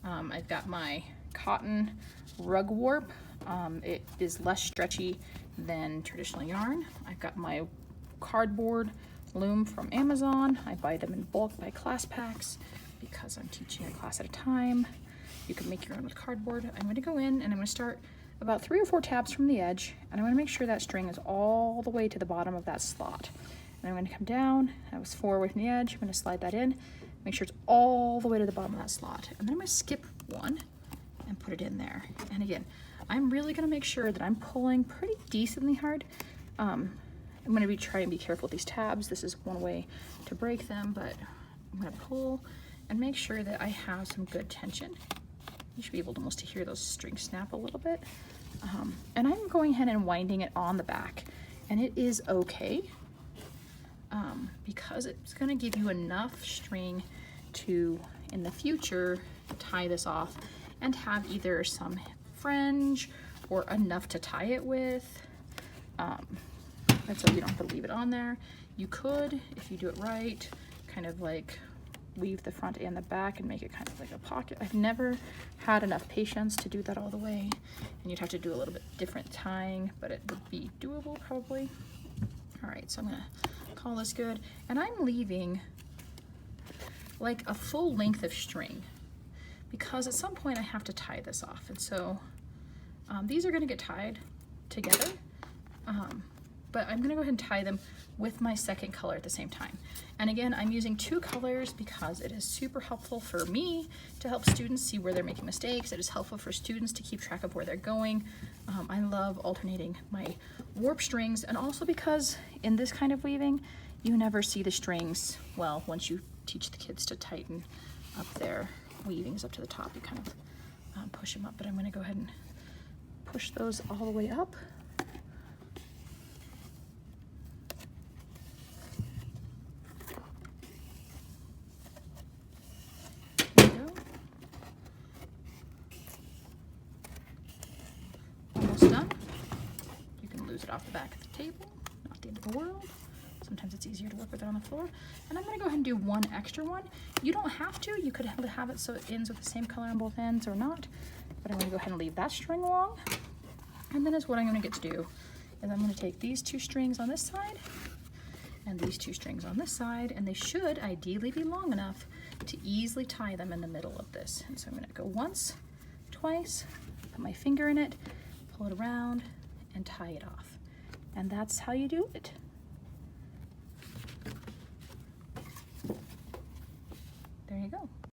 I've got my cotton rug warp. It is less stretchy than traditional yarn. I've got my cardboard loom from Amazon. I buy them in bulk by class packs because I'm teaching a class at a time. You can make your own with cardboard. I'm going to go in and I'm going to start about 3 or 4 tabs from the edge, and I'm going to make sure that string is all the way to the bottom of that slot. And I'm going to come down. That was 4 away from the edge. I'm going to slide that in, make sure it's all the way to the bottom of that slot, and then I'm going to skip 1 and put it in there. And again, I'm really going to make sure that I'm pulling pretty decently hard. I'm going to try and be careful with these tabs. This is one way to break them, but I'm going to pull and make sure that I have some good tension. You should be able to almost hear those strings snap a little bit. And I'm going ahead and winding it on the back, and it is okay because it's going to give you enough string to, in the future, tie this off and have either some fringe or enough to tie it with. And so you don't have to leave it on there. You could, if you do it right, kind of like weave the front and the back and make it kind of like a pocket. I've never had enough patience to do that all the way, and you'd have to do a little bit different tying, but it would be doable probably. All right, so I'm gonna call this good, and I'm leaving like a full length of string because at some point I have to tie this off, and so these are gonna get tied together, but I'm gonna go ahead and tie them with my second color at the same time. And again, I'm using 2 colors because it is super helpful for me to help students see where they're making mistakes. It is helpful for students to keep track of where they're going. I love alternating my warp strings, and also because in this kind of weaving, you never see the strings, well, once you teach the kids to tighten up their weavings up to the top, you kind of push them up, but I'm gonna go ahead and push those all the way up. Off the back of the table, not the end of the world. Sometimes it's easier to work with it on the floor. And I'm going to go ahead and do 1 extra one. You don't have to. You could have it so it ends with the same color on both ends or not. But I'm going to go ahead and leave that string along. And then is what I'm going to get to do is I'm going to take these 2 strings on this side and these 2 strings on this side, and they should ideally be long enough to easily tie them in the middle of this. And so I'm going to go once, twice, put my finger in it, pull it around, and tie it off. And that's how you do it. There you go.